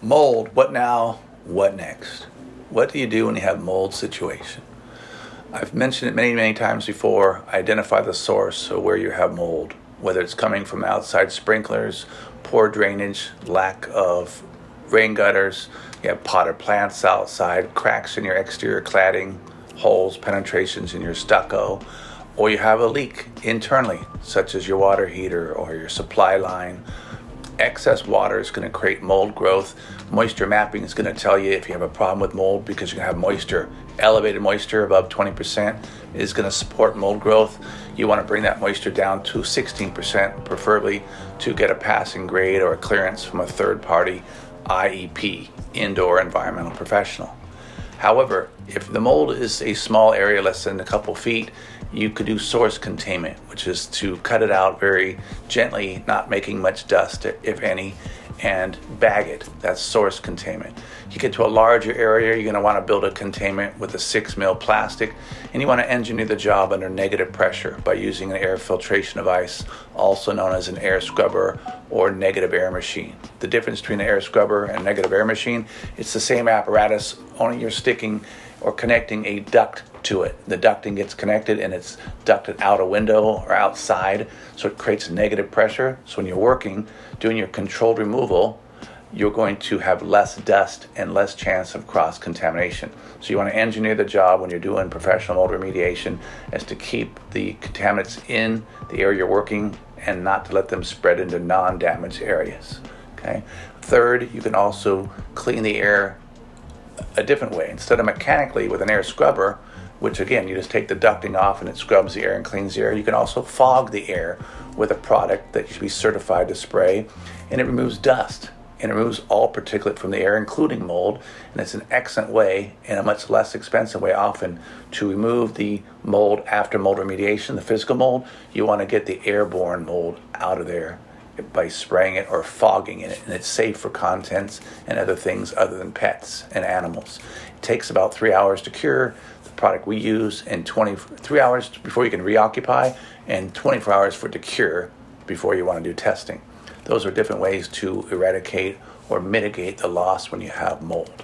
Mold, what now? What next? What do you do when you have mold situation? I've mentioned it many times before. Identify the source of where you have mold, whether it's coming from outside sprinklers, poor drainage, lack of rain gutters, you have potted plants outside, cracks in your exterior cladding, holes, penetrations in your stucco, or you have a leak internally, such as your water heater or your supply line. Excess water is going to create mold growth. Moisture mapping is going to tell you if you have a problem with mold because you're going to have moisture. Elevated moisture above 20% is going to support mold growth. You want to bring that moisture down to 16%, preferably to get a passing grade or a clearance from a third-party IEP, indoor environmental professional. However, if the mold is a small area, less than a couple feet, you could do source containment, which is to cut it out very gently, not making much dust, if any, and bag it. That's source containment. You get to a larger area, you're going to want to build a containment with a 6 mil plastic, and you want to engineer the job under negative pressure by using an air filtration device, also known as an air scrubber or negative air machine. The difference between an air scrubber and negative air machine, it's the same apparatus, only you're sticking or connecting a duct to it. The ducting gets connected and it's ducted out a window or outside, so it creates negative pressure. So when you're working, doing your controlled removal, you're going to have less dust and less chance of cross-contamination. So you want to engineer the job when you're doing professional mold remediation as to keep the contaminants in the area you're working and not to let them spread into non-damaged areas. Okay. Third, you can also clean the air a different way. Instead of mechanically with an air scrubber, which again, you just take the ducting off and it scrubs the air and cleans the air, you can also fog the air with a product that you should be certified to spray, and it removes dust and it removes all particulate from the air, including mold, and it's an excellent way and a much less expensive way often to remove the mold after mold remediation. The physical mold, you want to get the airborne mold out of there by spraying it or fogging it, and it's safe for contents and other things other than pets and animals. It takes about 3 hours to cure. The product we use, and 23 hours before you can reoccupy, and 24 hours for it to cure before you want to do testing. Those are different ways to eradicate or mitigate the loss when you have mold.